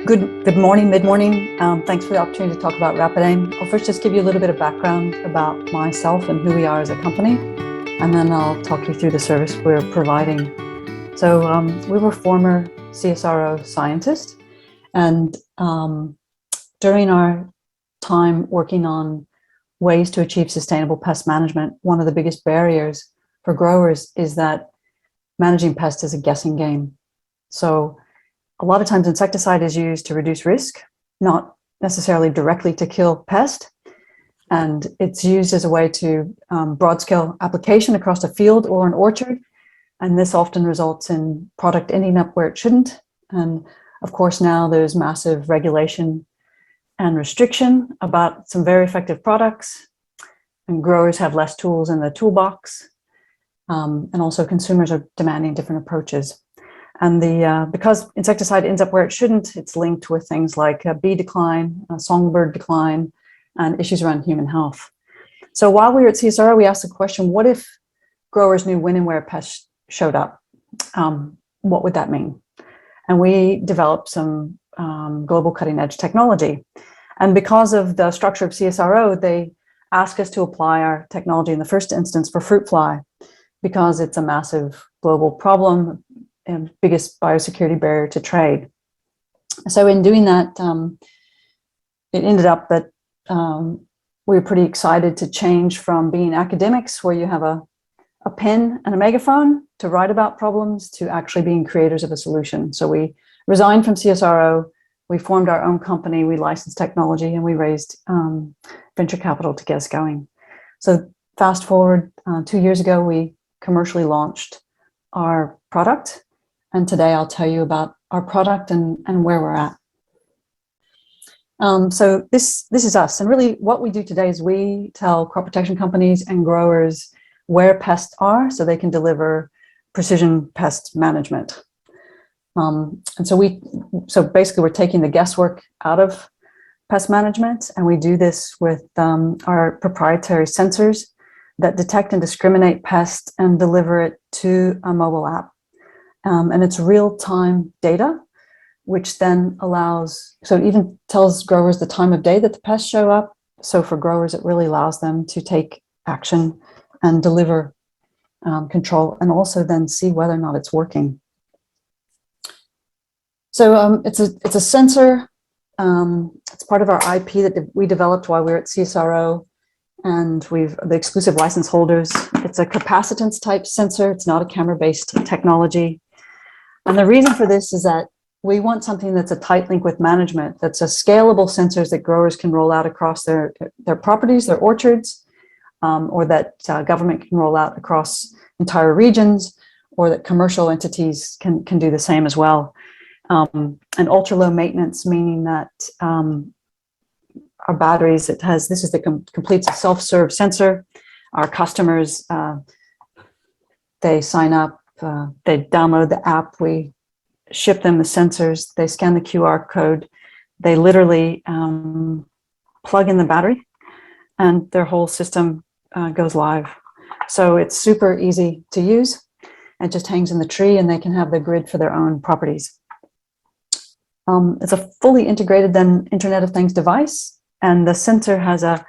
Good morning, mid-morning. Thanks for the opportunity to talk about RapidAIM. I'll first just give you a little bit of background about myself and who we are as a company, and then I'll talk you through the service we're providing. So we were former CSRO scientists, and during our time working on ways to achieve sustainable pest management, one of the biggest barriers for growers is that managing pests is a guessing game. So a lot of times insecticide is used to reduce risk, not necessarily directly to kill pest. And it's used as a way to broad scale application across a field or an orchard. And this often results in product ending up where it shouldn't. And of course, now there's massive regulation and restriction about some very effective products. And growers have less tools in the toolbox. And also consumers are demanding different approaches. And because insecticide ends up where it shouldn't, it's linked with things like bee decline, songbird decline, and issues around human health. So while we were at CSRO, we asked the question, what if growers knew when and where pests showed up? What would that mean? And we developed some global cutting edge technology. And because of the structure of CSRO, they asked us to apply our technology in the first instance for fruit fly, because it's a massive global problem and biggest biosecurity barrier to trade. So in doing that, it ended up that we were pretty excited to change from being academics, where you have a pen and a megaphone to write about problems, to actually being creators of a solution. So we resigned from CSRO, we formed our own company, we licensed technology, and we raised venture capital to get us going. So fast forward 2 years ago, we commercially launched our product. And today I'll tell you about our product and where we're at. So this is us. And really what we do today is we tell crop protection companies and growers where pests are so they can deliver precision pest management. And so basically we're taking the guesswork out of pest management, and we do this with our proprietary sensors that detect and discriminate pests and deliver it to a mobile app. And it's real-time data, which then allows, so it even tells growers the time of day that the pests show up. So for growers, it really allows them to take action and deliver control, and also then see whether or not it's working. So it's a sensor. It's part of our IP that we developed while we were at CSRO, and we've the exclusive license holders. It's a capacitance type sensor. It's not a camera-based technology. And the reason for this is that we want something that's a tight link with management, that's a scalable sensors that growers can roll out across their properties, their orchards, or that government can roll out across entire regions, or that commercial entities can do the same as well. And ultra low maintenance, meaning that our batteries, this is the complete self-serve sensor. Our customers, they sign up, they download the app, we ship them the sensors, they scan the QR code, they literally plug in the battery, and their whole system goes live. So it's super easy to use. It just hangs in the tree, and they can have the grid for their own properties. It's a fully integrated then Internet of Things device, and the sensor has a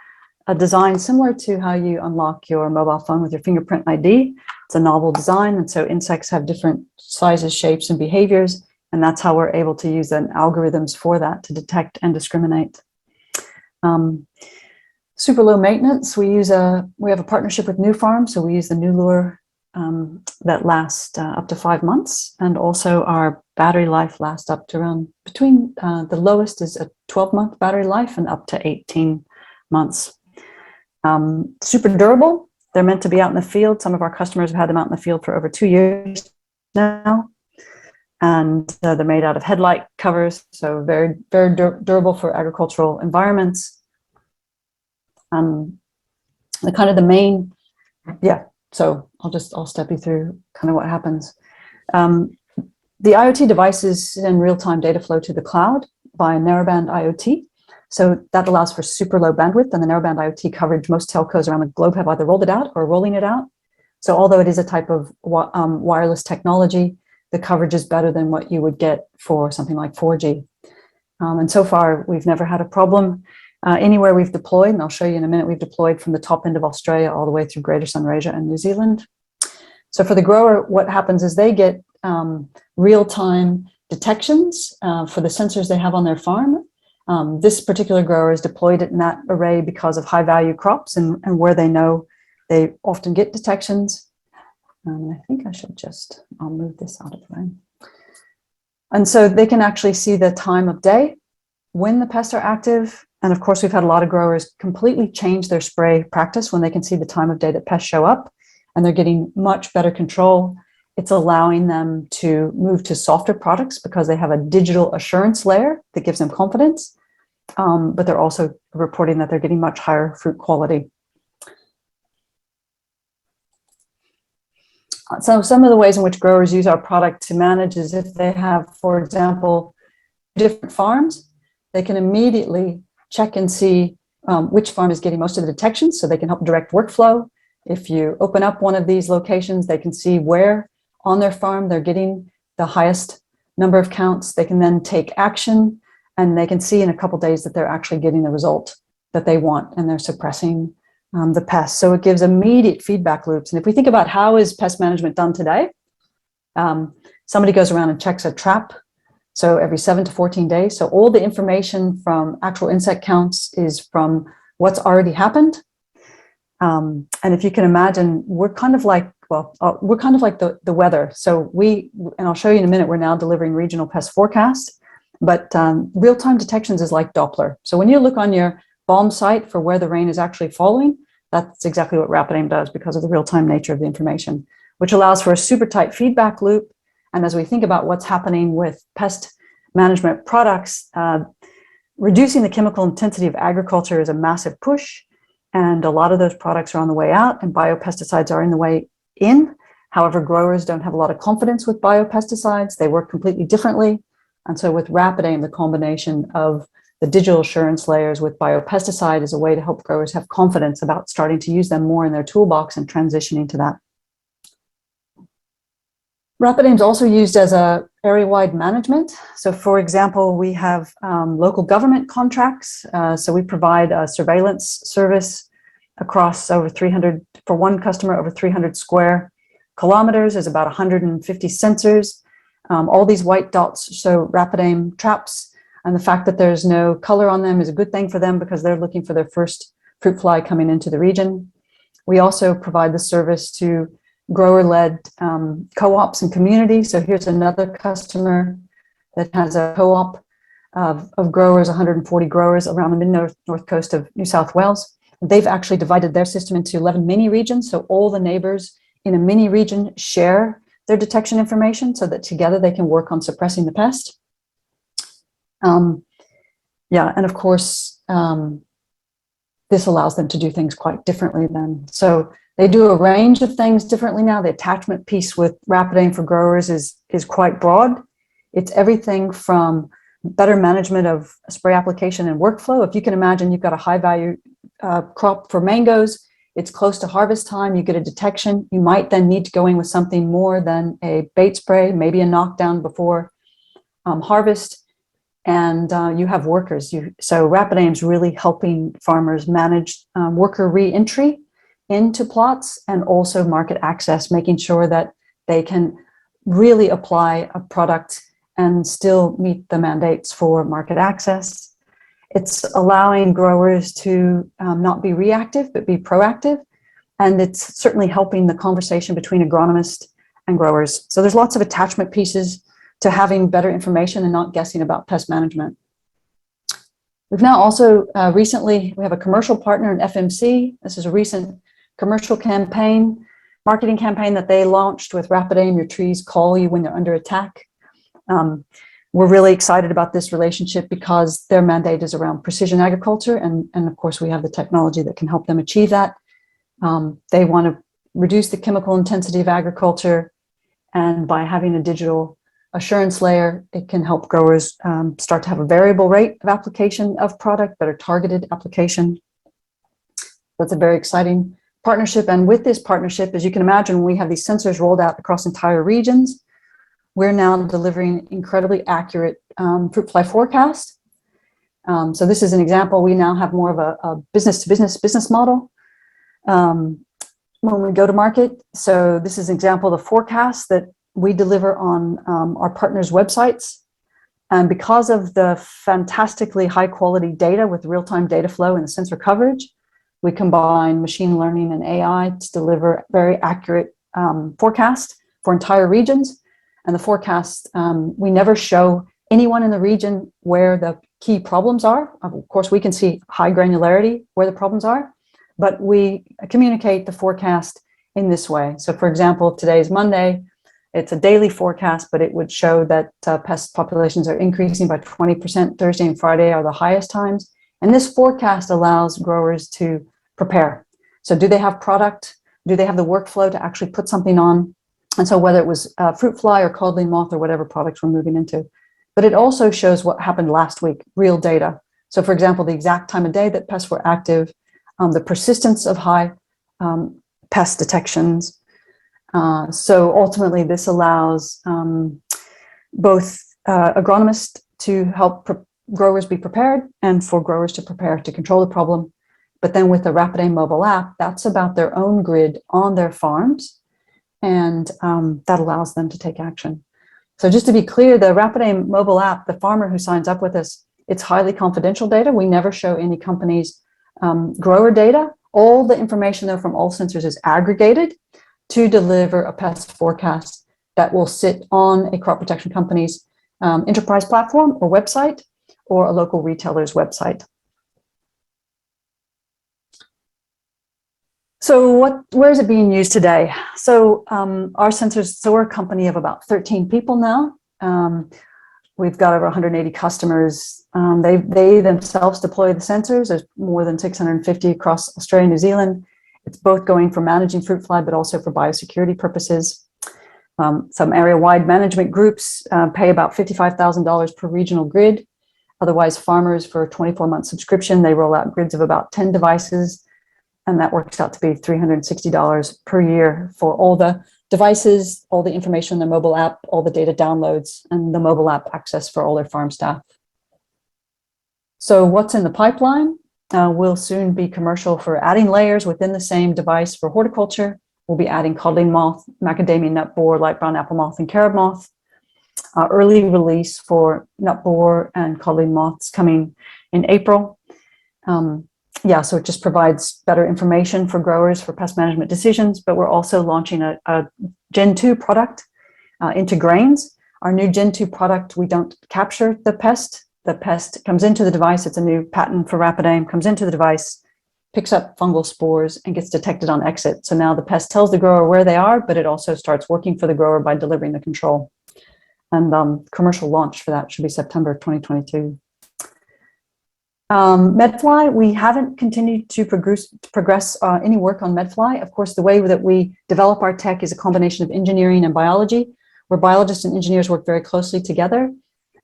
design similar to how you unlock your mobile phone with your fingerprint ID. It's a novel design, and so insects have different sizes, shapes, and behaviors, and that's how we're able to use then algorithms for that to detect and discriminate. Super low maintenance. We have a partnership with New Farm, so we use the new lure that lasts up to 5 months, and also our battery life lasts up to around between the lowest is a 12-month battery life and up to 18 months. Super durable. They're meant to be out in the field. Some of our customers have had them out in the field for over 2 years now. And they're made out of headlight covers, so very, very durable for agricultural environments. So I'll step you through kind of what happens. The IoT devices send real-time data flow to the cloud by narrowband IoT. So that allows for super low bandwidth, and the narrowband IoT coverage, most telcos around the globe have either rolled it out or rolling it out. So although it is a type of wireless technology, the coverage is better than what you would get for something like 4G. And so far, we've never had a problem. Anywhere we've deployed, and I'll show you in a minute, we've deployed from the top end of Australia all the way through Greater Sunraysia and New Zealand. So for the grower, what happens is they get real-time detections for the sensors they have on their farm. This particular grower is deployed in that array because of high-value crops and where they know they often get detections. I think I should I'll move this out of the way. And so they can actually see the time of day when the pests are active. And of course, we've had a lot of growers completely change their spray practice when they can see the time of day that pests show up, and they're getting much better control. It's allowing them to move to softer products because they have a digital assurance layer that gives them confidence. But they're also reporting that they're getting much higher fruit quality. So some of the ways in which growers use our product to manage is if they have, for example, different farms, they can immediately check and see which farm is getting most of the detections, so they can help direct workflow. If you open up one of these locations, they can see where on their farm they're getting the highest number of counts. They can then take action, and they can see in a couple of days that they're actually getting the result that they want, and they're suppressing the pests. So it gives immediate feedback loops. And if we think about how is pest management done today, somebody goes around and checks a trap. So every 7 to 14 days. So all the information from actual insect counts is from what's already happened. And if you can imagine, we're kind of like, the weather. So and I'll show you in a minute, we're now delivering regional pest forecasts, but real-time detections is like Doppler. So when you look on your BALM site for where the rain is actually falling, that's exactly what RapidAIM does because of the real-time nature of the information, which allows for a super tight feedback loop. And as we think about what's happening with pest management products, reducing the chemical intensity of agriculture is a massive push. And a lot of those products are on the way out, and biopesticides are in the way in. However, growers don't have a lot of confidence with biopesticides. They work completely differently. And so with RapidAIM, the combination of the digital assurance layers with biopesticide is a way to help growers have confidence about starting to use them more in their toolbox and transitioning to that. RapidAIM is also used as a area-wide management. So for example, we have local government contracts. So we provide a surveillance service across over 300, for one customer, over 300 square kilometers. There's about 150 sensors. All these white dots show RapidAIM traps. And the fact that there's no color on them is a good thing for them because they're looking for their first fruit fly coming into the region. We also provide the service to grower-led co-ops and communities. So here's another customer that has a co-op of growers, 140 growers around the mid-north coast of New South Wales. They've actually divided their system into 11 mini regions. So all the neighbors in a mini region share their detection information so that together they can work on suppressing the pest. Yeah, and of course, this allows them to do things quite differently then. So they do a range of things differently now. The attachment piece with RapidAIM for growers is quite broad. It's everything from better management of spray application and workflow. If you can imagine, you've got a high value crop for mangoes, it's close to harvest time, you get a detection. You might then need to go in with something more than a bait spray, maybe a knockdown before harvest. And you have workers. So RapidAIM is really helping farmers manage worker re-entry into plots and also market access, making sure that they can really apply a product and still meet the mandates for market access. It's allowing growers to not be reactive, but be proactive. And it's certainly helping the conversation between agronomists and growers. So there's lots of attachment pieces to having better information and not guessing about pest management. We've now also recently, we have a commercial partner in FMC. This is a recent commercial campaign, marketing campaign that they launched with RapidAIM, your trees call you when they're under attack. We're really excited about this relationship because their mandate is around precision agriculture. And of course, we have the technology that can help them achieve that. They want to reduce the chemical intensity of agriculture. And by having a digital assurance layer, it can help growers start to have a variable rate of application of product, better targeted application. That's a very exciting partnership. And with this partnership, as you can imagine, we have these sensors rolled out across entire regions. We're now delivering incredibly accurate fruit fly forecast So this is an example. We now have more of a business-to-business business model when we go to market. So this is an example of the forecast that we deliver on our partners' websites. And because of the fantastically high quality data with real-time data flow and the sensor coverage, we combine machine learning and AI to deliver very accurate forecast for entire regions. And the forecast, we never show anyone in the region where the key problems are. Of course, we can see high granularity where the problems are, but we communicate the forecast in this way. So for example, today is Monday. It's a daily forecast, but it would show that pest populations are increasing by 20%. Thursday and Friday are the highest times. And this forecast allows growers to prepare. So do they have product? Do they have the workflow to actually put something on? And so whether it was fruit fly or codling moth or whatever products we're moving into. But it also shows what happened last week, real data. So for example, the exact time of day that pests were active, the persistence of high pest detections. So ultimately, this allows both agronomists to help growers be prepared and for growers to prepare to control the problem. But then with the RapidAIM mobile app, that's about their own grid on their farms, and that allows them to take action. So just to be clear, the RapidAIM mobile app, the farmer who signs up with us, it's highly confidential data. We never show any company's grower data. All the information though from all sensors is aggregated to deliver a pest forecast that will sit on a crop protection company's enterprise platform or website or a local retailer's website. So where is it being used today? So our sensors, so we're a company of about 13 people now. We've got over 180 customers. They themselves deploy the sensors. There's more than 650 across Australia and New Zealand. It's both going for managing fruit fly, but also for biosecurity purposes. Some area-wide management groups pay about $55,000 per regional grid. Otherwise, farmers for a 24-month subscription, they roll out grids of about 10 devices. And that works out to be $360 per year for all the devices, all the information in the mobile app, all the data downloads, and the mobile app access for all their farm staff. So what's in the pipeline? We'll soon be commercial for adding layers within the same device for horticulture. We'll be adding codling moth, macadamia nut borer, light brown apple moth, and carob moth. Early release for nut borer and codling moths coming in April. Yeah, so it just provides better information for growers for pest management decisions, but we're also launching a Gen 2 product into grains. Our new Gen 2 product, we don't capture the pest. The pest comes into the device. It's a new patent for RapidAIM, comes into the device, picks up fungal spores and gets detected on exit. So now the pest tells the grower where they are, but it also starts working for the grower by delivering the control. And commercial launch for that should be September 2022. Medfly, we haven't continued to progress any work on Medfly. Of course, the way that we develop our tech is a combination of engineering and biology, where biologists and engineers work very closely together.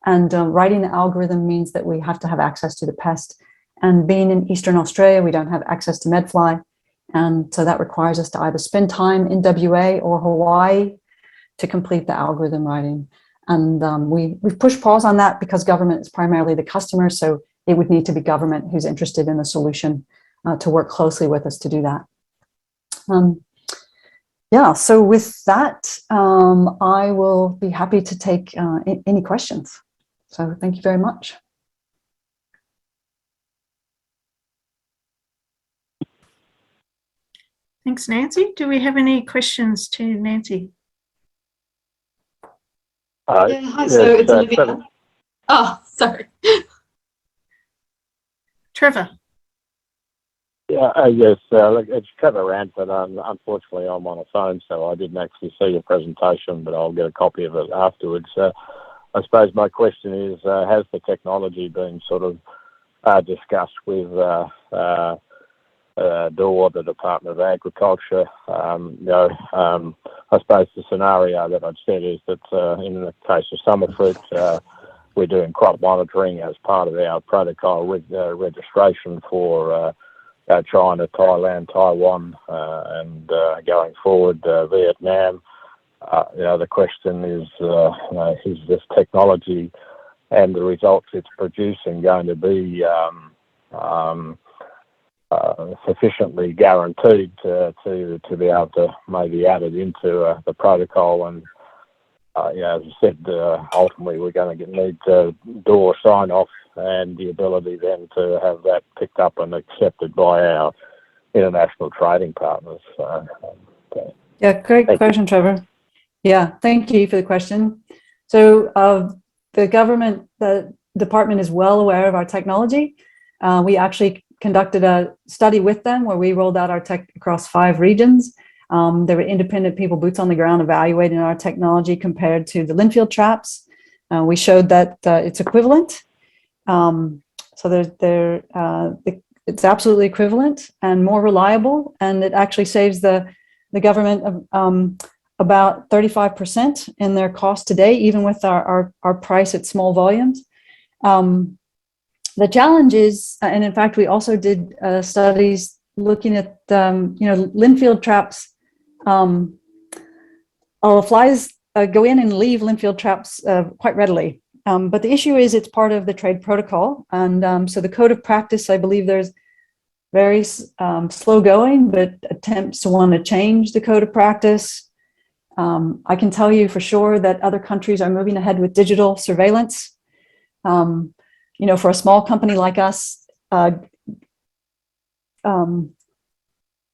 And writing the algorithm means that we have to have access to the pest. And being in Eastern Australia, we don't have access to Medfly. And so that requires us to either spend time in WA or Hawaii to complete the algorithm writing. And we've pushed pause on that because government is primarily the customer. So it would need to be government who's interested in the solution to work closely with us to do that. Yeah, so with that, I will be happy to take any questions. So thank you very much. Thanks, Nancy. Do we have any questions to Nancy? Yeah, hi, so it's Olivia. Oh, sorry. Trevor. Yeah, yes, it's Trevor Ranford. Unfortunately, I'm on a phone, so I didn't actually see your presentation, but I'll get a copy of it afterwards. I suppose my question is, has the technology been sort of discussed with DOR, the Department of Agriculture? I suppose the scenario that I've said is that in the case of summer fruit, we're doing crop monitoring as part of our protocol with registration for China, Thailand, Taiwan, and going forward, Vietnam. The question is this technology and the results it's producing going to be sufficiently guaranteed to be able to maybe add it into the protocol. And as I said, ultimately we're going to need DOR sign-off and the ability then to have that picked up and accepted by our international trading partners. Yeah, great question, Trevor. Yeah, thank you for the question. So the department is well aware of our technology. We actually conducted a study with them where we rolled out our tech across 5 regions. There were independent people, boots on the ground, evaluating our technology compared to the Linfield traps. We showed that it's equivalent. So it's absolutely equivalent and more reliable, and it actually saves the government about 35% in their cost today, even with our price at small volumes. The challenge is, and in fact, we also did studies looking at, Linfield traps. Flies go in and leave Linfield traps quite readily. But the issue is it's part of the trade protocol. And so the code of practice, I believe there's very slow going, but attempts to want to change the code of practice. I can tell you for sure that other countries are moving ahead with digital surveillance. For a small company like us,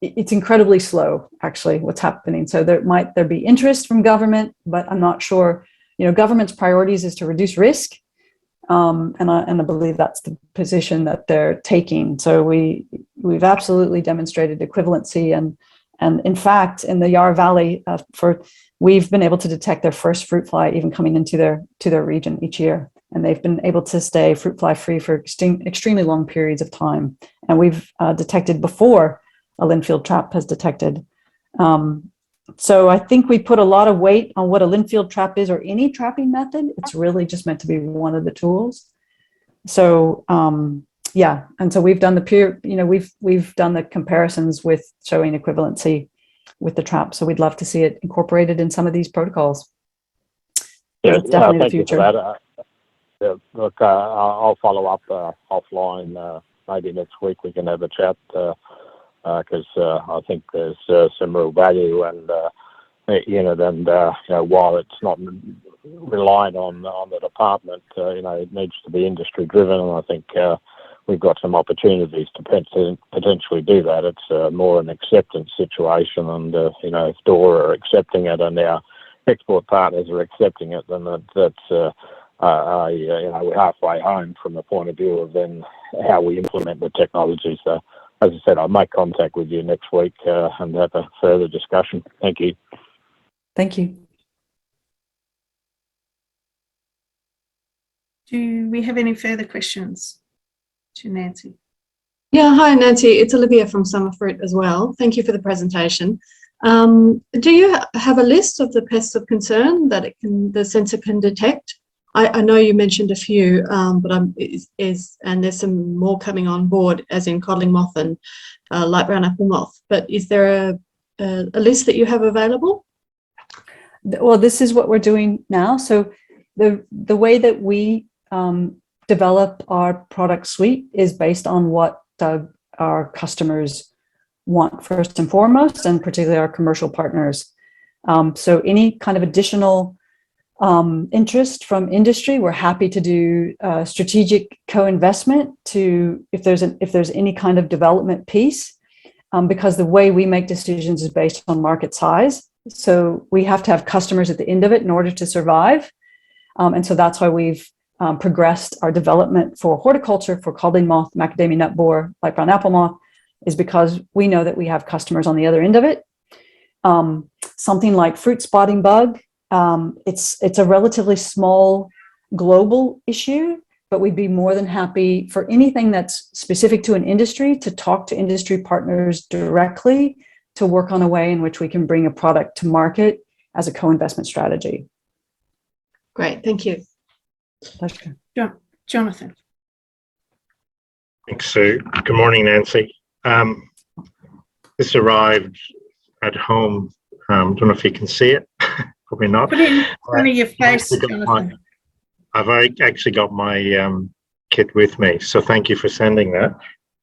it's incredibly slow, actually, what's happening. So there be interest from government, but I'm not sure. Government's priorities is to reduce risk, and I believe that's the position that they're taking. So we've absolutely demonstrated equivalency, and in fact, in the Yarra Valley, we've been able to detect their first fruit fly even coming into their region each year, and they've been able to stay fruit fly free for extremely long periods of time. And we've detected before a Linfield trap has detected. So I think we put a lot of weight on what a Linfield trap is, or any trapping method. It's really just meant to be one of the tools. So and so we've done we've done the comparisons with showing equivalency with the trap. So we'd love to see it incorporated in some of these protocols. Yeah, it's definitely the thank future. you for that. Look, I'll follow up offline. Maybe next week we can have a chat, because I think there's some real value, and while it's not relying on the department, it needs to be industry driven, and I think we've got some opportunities to potentially do that. It's more an acceptance situation, and if DOR are accepting it and our export partners are accepting it, then that's we're halfway home from the point of view of then how we implement the technology. So, as I said, I'll make contact with you next week and have a further discussion. Thank you. Thank you. Do we have any further questions to Nancy? Yeah, hi Nancy, it's Olivia from Summerfruit as well. Thank you for the presentation. Do you have a list of the pests of concern that the sensor can detect? I know you mentioned a few, but and there's some more coming on board, as in codling moth and light brown apple moth. But is there a list that you have available? Well, this is what we're doing now. So the way that we develop our product suite is based on what our customers want first and foremost, and particularly our commercial partners. So any kind of additional interest from industry, we're happy to do strategic co-investment if there's any kind of development piece, because the way we make decisions is based on market size. So we have to have customers at the end of it in order to survive. And so that's why we've progressed our development for horticulture, for codling moth, macadamia nut borer, light brown apple moth, is because we know that we have customers on the other end of it. Something like fruit spotting bug, it's a relatively small global issue, but we'd be more than happy for anything that's specific to an industry to talk to industry partners directly to work on a way in which we can bring a product to market as a co-investment strategy. Great, thank you. Pleasure. Jonathan. Thanks, Sue. Good morning, Nancy. This arrived at home. Don't know if you can see it. Probably not. Put it in front of your face, Jonathan. I've actually got my kit with me, so thank you for sending that.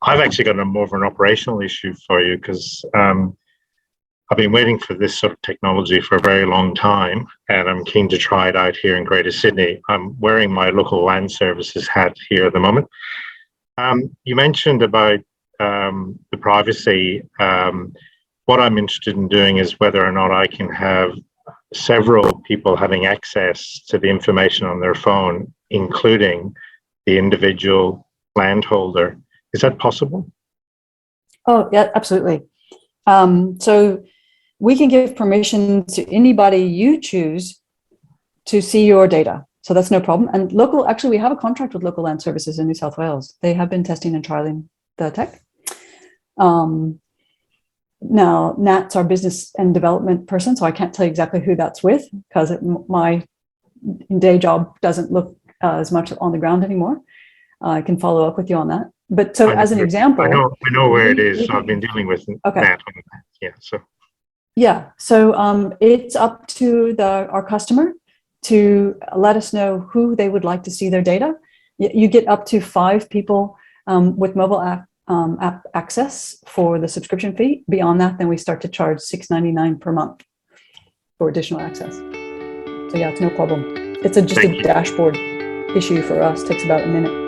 I've actually got more of an operational issue for you because I've been waiting for this sort of technology for a very long time, and I'm keen to try it out here in Greater Sydney. I'm wearing my local land services hat here at the moment. You mentioned about the privacy. What I'm interested in doing is whether or not I can have several people having access to the information on their phone, including the individual landholder. Is that possible? Oh, yeah, absolutely. So we can give permission to anybody you choose to see your data. So that's no problem. And actually, we have a contract with Local Land Services in New South Wales. They have been testing and trialing the tech. Now, Nat's our business and development person, so I can't tell you exactly who that's with because my day job doesn't look as much on the ground anymore. I can follow up with you on that. But so as an example, I know where it is. So I've been dealing with Nat on that. So it's up to our customer to let us know who they would like to see their data. You get up to 5 people with mobile app access for the subscription fee. Beyond that, then we start to charge $6.99 per month for additional access. So yeah, it's no problem. It's just a dashboard issue for us. Takes about a minute.